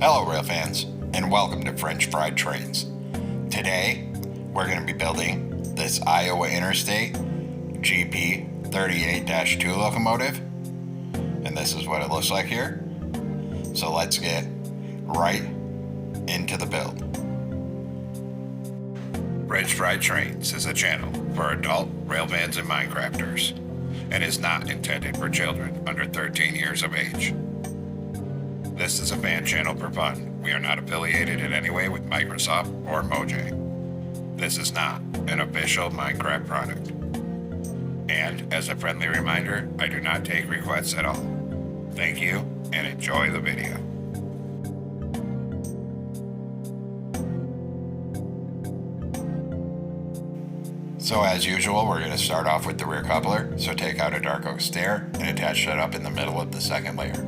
Hello rail fans, and welcome to French Fried Trains. Today, we're going to be building this Iowa Interstate GP38-2 locomotive, and this is what it looks like here. So let's get right into the build. French Fried Trains is a channel for adult rail fans and Minecrafters, and is not intended for children under 13 years of age. This is a fan channel for fun. We are not affiliated in any way with Microsoft or Mojang. This is not an official Minecraft product. And as a friendly reminder, I do not take requests at all. Thank you and enjoy the video. So as usual, we're going to start off with the rear coupler. So take out a dark oak stair and attach that up in the middle of the second layer.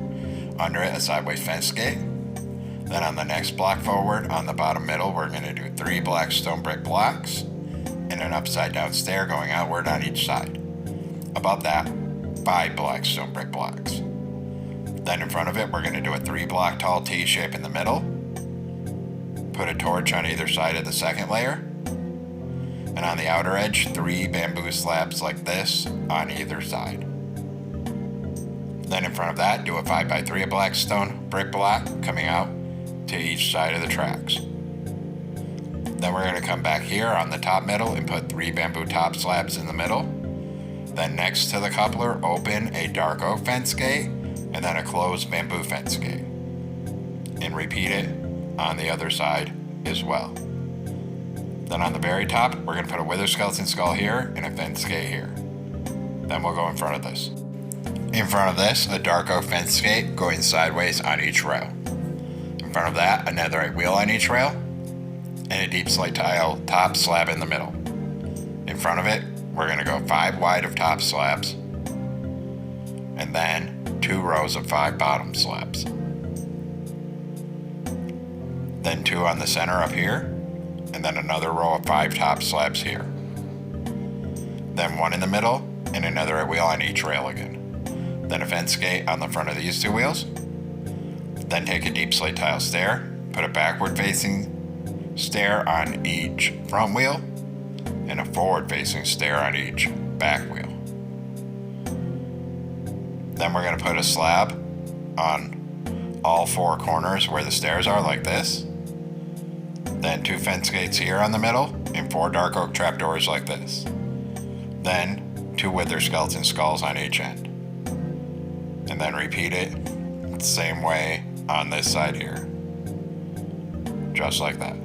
Under it, a sideways fence gate. Then on the next block forward, on the bottom middle, we're going to do 3 black stone brick blocks and an upside down stair going outward on each side. Above that, 5 black stone brick blocks. Then in front of it, we're going to do a 3 block tall T shape in the middle. Put a torch on either side of the second layer. And on the outer edge, 3 bamboo slabs like this on either side. Then in front of that, do a 5x3 of black stone brick block coming out to each side of the tracks. Then we're going to come back here on the top middle and put 3 bamboo top slabs in the middle. Then next to the coupler, open a dark oak fence gate and then a closed bamboo fence gate. And repeat it on the other side as well. Then on the very top, we're going to put a wither skeleton skull here and a fence gate here. Then we'll go in front of this. In front of this, a dark oak fence gate going sideways on each rail. In front of that, a netherite wheel on each rail, and a deep slate tile top slab in the middle. In front of it, we're going to go 5 wide of top slabs, and then 2 rows of 5 bottom slabs. Then 2 on the center up here, and then another row of 5 top slabs here. Then 1 in the middle, and another wheel on each rail again. Then a fence gate on the front of these 2 wheels. Then take a deep slate tile stair, put a backward facing stair on each front wheel, and a forward facing stair on each back wheel. Then we're going to put a slab on all 4 corners where the stairs are like this. Then 2 fence gates here on the middle, and 4 dark oak trapdoors like this. Then 2 wither skeleton skulls on each end. And then repeat it the same way on this side here. Just like that.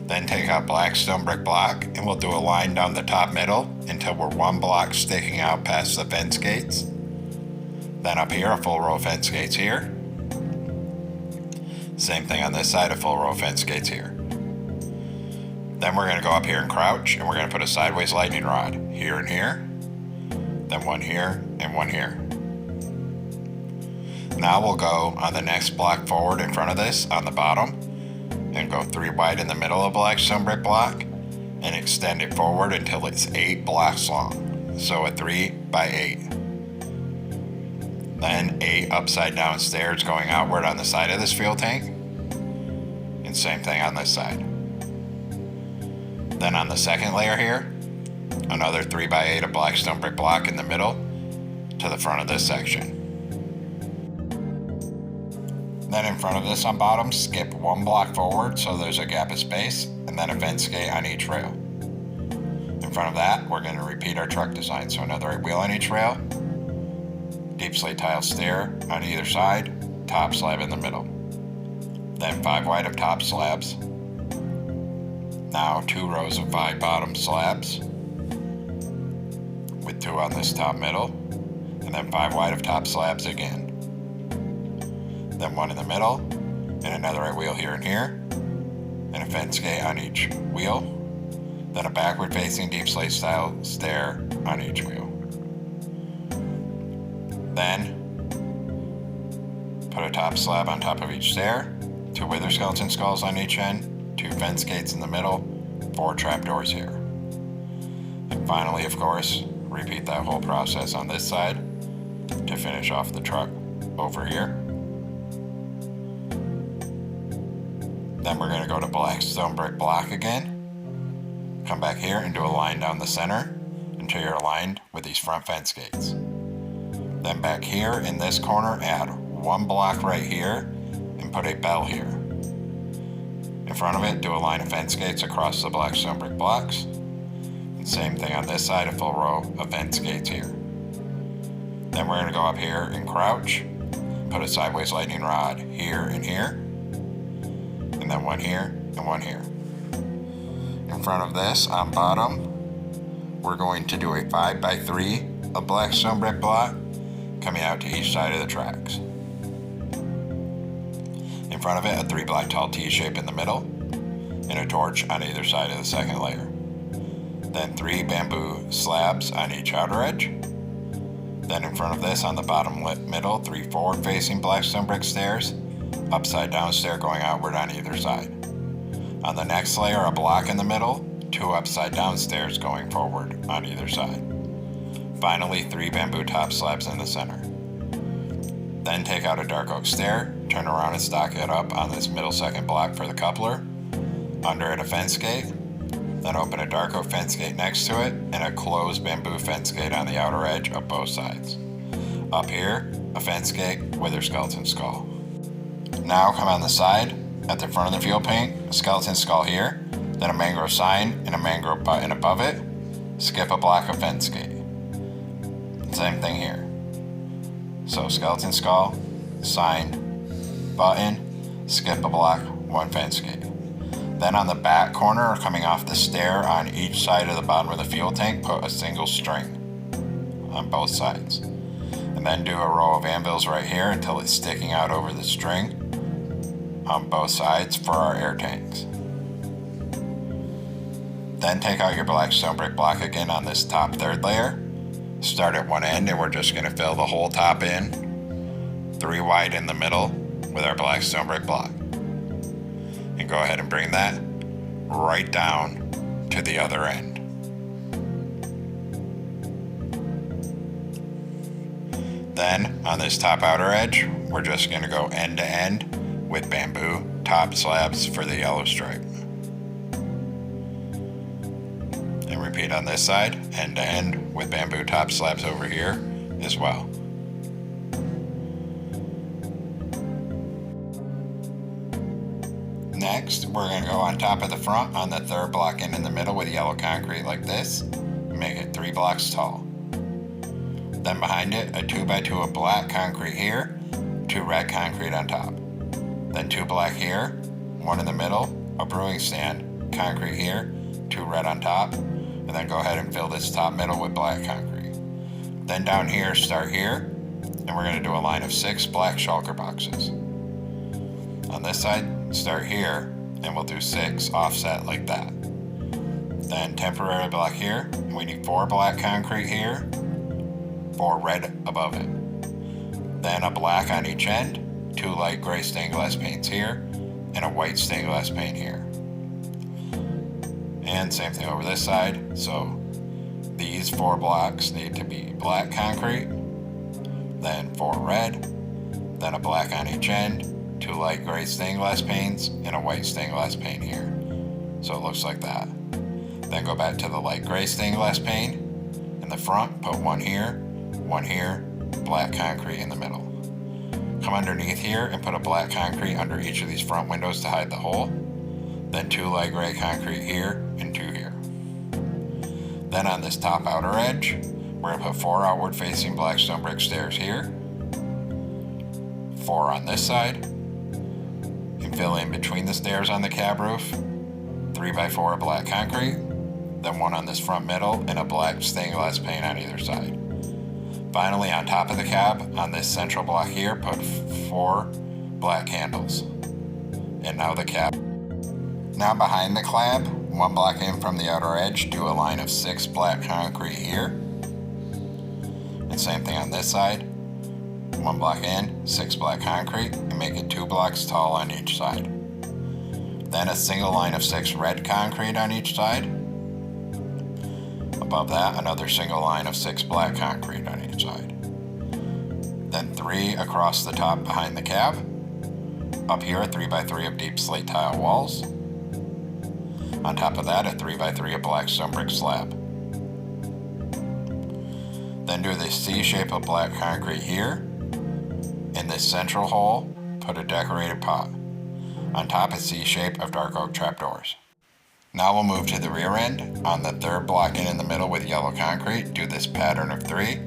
Then take out black stone brick block and we'll do a line down the top middle until we're 1 block sticking out past the fence gates. Then up here, a full row of fence gates here. Same thing on this side, a full row of fence gates here. Then we're going to go up here and crouch and we're going to put a sideways lightning rod here and here. Then 1 here and 1 here. Now we'll go on the next block forward in front of this on the bottom and go 3 wide in the middle of black stone brick block and extend it forward until it's 8 blocks long. So a 3x8. Then 8 upside down stairs going outward on the side of this fuel tank. And same thing on this side. Then on the second layer here, another 3x8 of black stone brick block in the middle to the front of this section. Then in front of this on bottom, skip 1 block forward so there's a gap of space, and then a fence gate on each rail. In front of that, we're going to repeat our truck design. So another wheel on each rail, deep slate tile stair on either side, top slab in the middle. Then 5 wide of top slabs. Now 2 rows of 5 bottom slabs, with 2 on this top middle, and then 5 wide of top slabs again. Then 1 in the middle, and another wheel here and here, and a fence gate on each wheel, then a backward facing deep slate style stair on each wheel. Then put a top slab on top of each stair, 2 wither skeleton skulls on each end, 2 fence gates in the middle, 4 trapdoors here. And finally, of course, repeat that whole process on this side to finish off the truck over here. Then we're going to go to black stone brick block again. Come back here and do a line down the center until you're aligned with these front fence gates. Then back here in this corner, add one block right here and put a bell here. In front of it, do a line of fence gates across the black stone brick blocks. And same thing on this side, a full row of fence gates here. Then we're going to go up here and crouch, put a sideways lightning rod here and here, and then one here and one here. In front of this, on bottom, we're going to do a 5x3 of black stone brick block coming out to each side of the tracks. In front of it, a 3 block tall T-shape in the middle, and a torch on either side of the second layer. Then 3 bamboo slabs on each outer edge. Then in front of this, on the bottom middle, 3 forward-facing black stone brick stairs, upside down stair going outward on either side. On the next layer, a block in the middle, 2 upside down stairs going forward on either side. Finally, 3 bamboo top slabs in the center. Then take out a dark oak stair, turn around and stock it up on this middle second block for the coupler. Under it, a fence gate. Then open a dark oak fence gate next to it and a closed bamboo fence gate on the outer edge of both sides. Up here, a fence gate with your skeleton skull. Now come on the side, at the front of the fuel tank, a skeleton skull here, then a mangrove sign and a mangrove button above it. Skip a block of fence gate. Same thing here. So skeleton skull, sign, button, skip a block, one fence gate. Then on the back corner, coming off the stair on each side of the bottom of the fuel tank, put a single string on both sides. And then do a row of anvils right here until it's sticking out over the string on both sides for our air tanks. Then take out your black stone brick block again on this top third layer. Start at one end and we're just going to fill the whole top in, 3 wide in the middle with our black stone brick block. And go ahead and bring that right down to the other end. Then on this top outer edge, we're just going to go end to end with bamboo top slabs for the yellow stripe. And repeat on this side, end to end with bamboo top slabs over here as well. Next, we're going to go on top of the front on the third block in the middle with yellow concrete like this, and make it 3 blocks tall. Then behind it, a 2x2 of black concrete here, 2 red concrete on top. Then 2 black here, 1 in the middle, a brewing stand, concrete here, 2 red on top, and then go ahead and fill this top middle with black concrete. Then down here, start here, and we're going to do a line of 6 black shulker boxes. On this side, start here, and we'll do 6 offset like that. Then temporary block here, and we need 4 black concrete here, 4 red above it. Then a black on each end, 2 light gray stained glass paints here, and a white stained glass paint here. And same thing over this side, so these 4 blocks need to be black concrete, then 4 red, then a black on each end, 2 light gray stained glass paints, and a white stained glass paint here. So it looks like that. Then go back to the light gray stained glass paint. In the front, put 1 here, black concrete in the middle. Come underneath here and put a black concrete under each of these front windows to hide the hole. Then 2 light gray concrete here and 2 here. Then on this top outer edge, we're going to put 4 outward facing black stone brick stairs here, 4 on this side, and fill in between the stairs on the cab roof, 3x4 of black concrete, then 1 on this front middle and a black stained glass paint on either side. Finally, on top of the cab, on this central block here, put 4 black handles. And now the cab. Now behind the cab, 1 block in from the outer edge, do a line of 6 black concrete here. And same thing on this side. 1 block in, 6 black concrete, and make it 2 blocks tall on each side. Then a single line of 6 red concrete on each side. Above that, another single line of 6 black concrete on each side. Then 3 across the top behind the cab. Up here, a 3x3 of deep slate tile walls. On top of that, a 3x3 of black stone brick slab. Then do the C shape of black concrete here. In this central hole, put a decorated pot. On top, a C shape of dark oak trapdoors. Now we'll move to the rear end. On the third block in the middle with yellow concrete, do this pattern of 3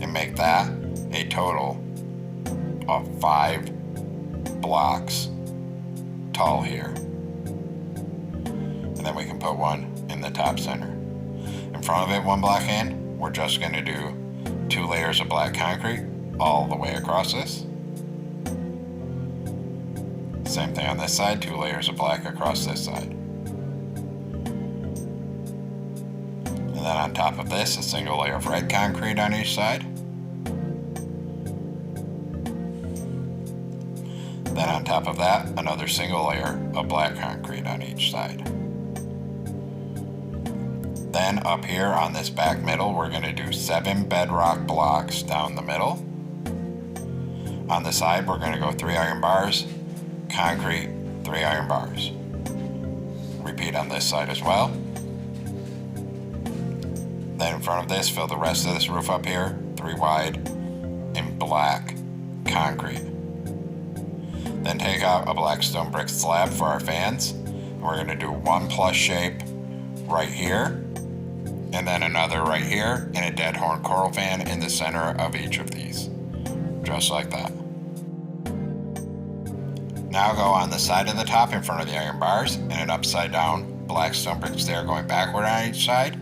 and make that a total of 5 blocks tall here. And then we can put one in the top center. In front of it, 1 block in, we're just going to do 2 layers of black concrete all the way across this. Same thing on this side, 2 layers of black across this side. And then on top of this, a single layer of red concrete on each side. Then on top of that, another single layer of black concrete on each side. Then up here on this back middle, we're going to do 7 bedrock blocks down the middle. On the side, we're going to go 3 iron bars, concrete, 3 iron bars. Repeat on this side as well. Then in front of this, fill the rest of this roof up here, 3 wide, in black concrete. Then take out a black stone brick slab for our fans. And we're going to do 1 plus shape right here, and then another right here, and a dead horn coral fan in the center of each of these. Just like that. Now go on the side of the top in front of the iron bars, and an upside down black stone brick stair going backward on each side.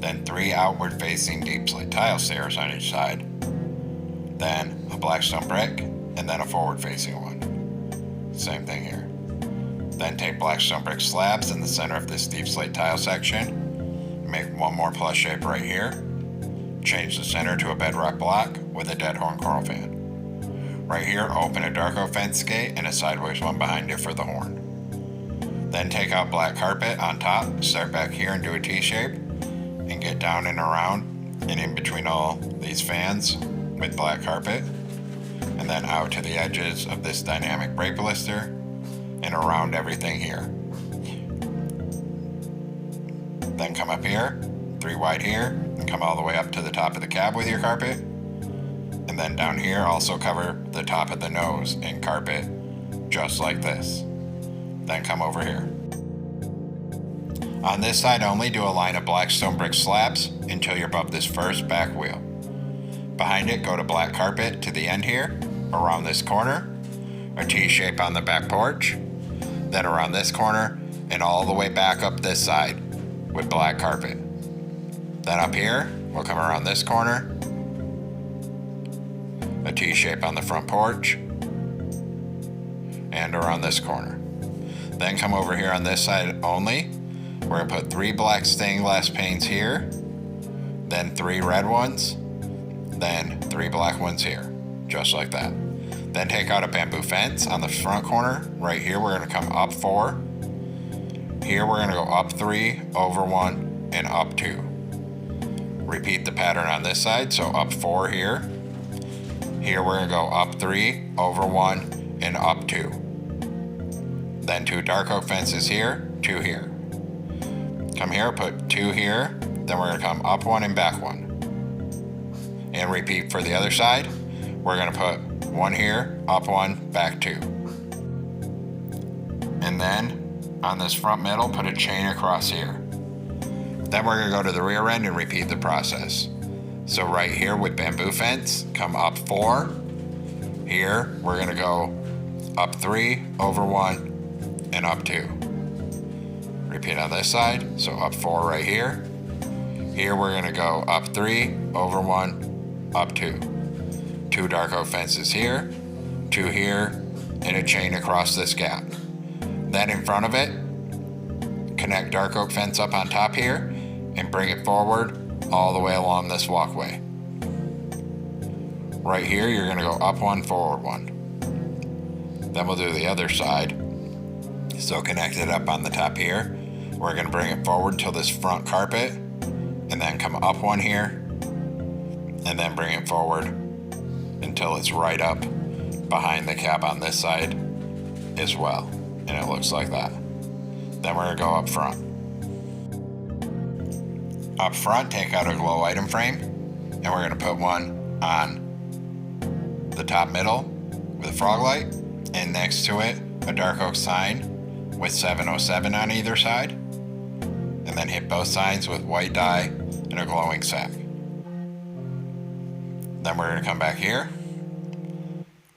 Then 3 outward facing deep slate tile stairs on each side. Then a black stone brick, and then a forward facing one. Same thing here. Then take black stone brick slabs in the center of this deep slate tile section. Make 1 more plus shape right here. Change the center to a bedrock block with a dead horn coral fan. Right here, open a dark oak fence gate and a sideways one behind it for the horn. Then take out black carpet on top, start back here and do a T shape, and get down and around and in between all these fans with black carpet, and then out to the edges of this dynamic brake blister and around everything here. Then come up here, 3 wide here, and come all the way up to the top of the cab with your carpet. And then down here, also cover the top of the nose in carpet, just like this. Then come over here. On this side only, do a line of black stone brick slabs until you're above this first back wheel. Behind it, go to black carpet to the end here, around this corner, a T shape on the back porch, then around this corner, and all the way back up this side with black carpet. Then up here, we'll come around this corner, a T shape on the front porch, and around this corner. Then come over here on this side only. We're gonna put 3 black stained glass panes here, then 3 red ones, then 3 black ones here, just like that. Then take out a bamboo fence on the front corner. Right here, we're gonna come up 4. Here, we're gonna go up 3, over 1, and up 2. Repeat the pattern on this side, so up 4 here. Here, we're gonna go up 3, over 1, and up 2. Then 2 dark oak fences here, 2 here. Come here, put 2 here, then we're gonna come up 1 and back 1. And repeat for the other side. We're gonna put 1 here, up 1, back 2. And then on this front middle, put a chain across here. Then we're gonna go to the rear end and repeat the process. So right here with bamboo fence, come up 4. Here, we're gonna go up 3, over 1, and up 2. Repeat on this side, so up 4 right here. Here we're gonna go up 3, over 1, up 2. 2 dark oak fences here, 2 here, and a chain across this gap. Then in front of it, connect dark oak fence up on top here and bring it forward all the way along this walkway. Right here, you're gonna go up 1, forward 1. Then we'll do the other side. So connect it up on the top here. We're gonna bring it forward till this front carpet, and then come up 1 here, and then bring it forward until it's right up behind the cab on this side as well. And it looks like that. Then we're going to go up front. Up front, take out a glow item frame, and we're going to put one on the top middle with a frog light, and next to it, a dark oak sign with 707 on either side, and then hit both signs with white dye and a glowing sack. Then we're going to come back here,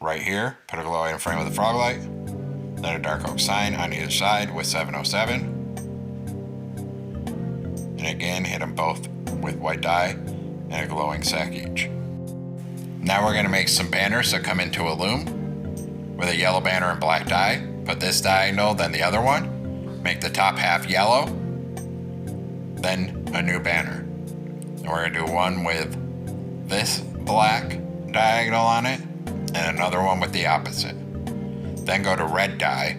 right here, put a glow item frame with a frog light, then a dark oak sign on either side with 707, and again hit them both with white dye and a glowing sack each. Now we're going to make some banners that come into a loom with a yellow banner and black dye. Put this diagonal, then the other one. Make the top half yellow, then a new banner. And we're going to do one with this black diagonal on it and another one with the opposite. Then go to red dye,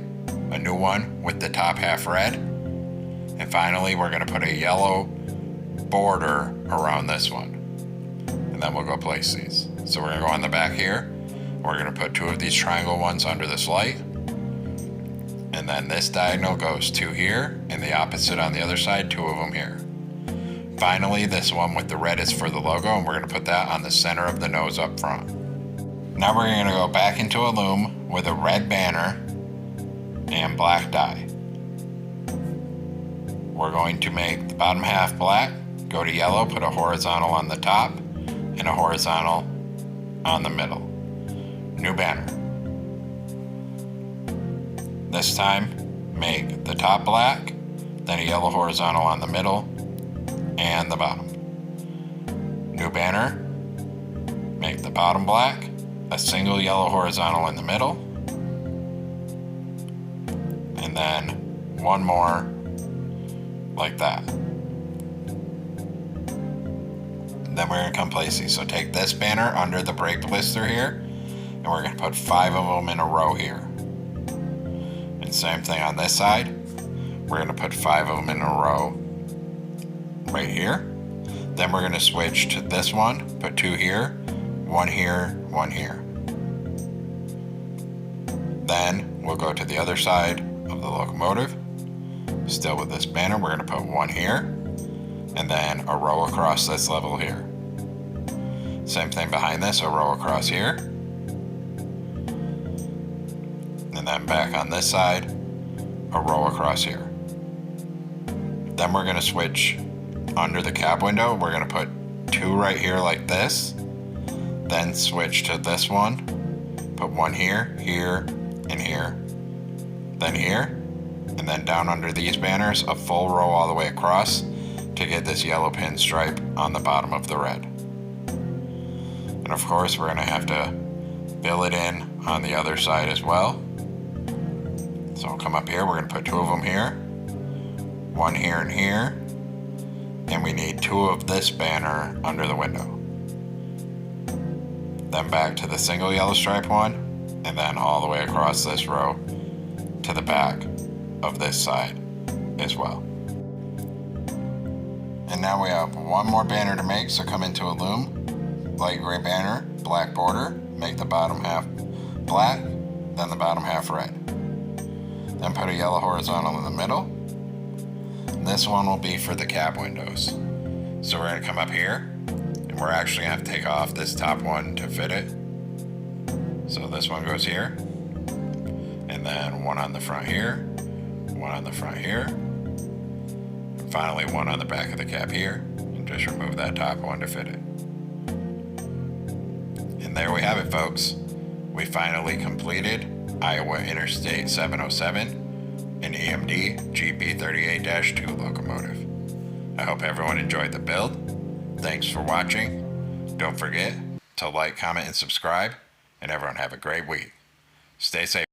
a new one with the top half red. And finally, we're going to put a yellow border around this one. And then we'll go place these. So we're going to go on the back here. We're going to put two of these triangle ones under this light. And then this diagonal goes two here, and the opposite on the other side, two of them here. Finally, this one with the red is for the logo, and we're going to put that on the center of the nose up front. Now we're going to go back into a loom with a red banner and black dye. We're going to make the bottom half black, go to yellow, put a horizontal on the top, and a horizontal on the middle. New banner. This time, make the top black, then a yellow horizontal on the middle and the bottom. New banner, make the bottom black, a single yellow horizontal in the middle, and then one more like that. Then we're going to come place these. So take this banner under the brake blister here, and we're going to put 5 of them in a row here. And same thing on this side. We're going to put 5 of them in a row right here. Then we're going to switch to this one, put 2 here, 1 here, 1 here. Then we'll go to the other side of the locomotive. Still with this banner, we're going to put 1 here, and then a row across this level here. Same thing behind this, a row across here. And then back on this side, a row across here. Then we're going to switch under the cab window. We're going to put 2 right here like this. Then switch to this one. Put 1 here, here, and here. Then here. And then down under these banners, a full row all the way across to get this yellow pinstripe on the bottom of the red. And of course, we're going to have to fill it in on the other side as well. So we'll come up here, we're going to put 2 of them here, 1 here and here, and we need 2 of this banner under the window. Then back to the single yellow stripe one, and then all the way across this row to the back of this side as well. And now we have 1 more banner to make, so come into a loom, light gray banner, black border, make the bottom half black, then the bottom half red. Then put a yellow horizontal in the middle. This one will be for the cab windows. So we're going to come up here, and we're actually going to have to take off this top one to fit it. So this one goes here, and then 1 on the front here, 1 on the front here, and finally 1 on the back of the cab here, and just remove that top one to fit it. And there we have it, folks. We finally completed Iowa Interstate 707 and EMD GP38-2 Locomotive. I hope everyone enjoyed the build. Thanks for watching. Don't forget to like, comment, and subscribe, and everyone have a great week. Stay safe.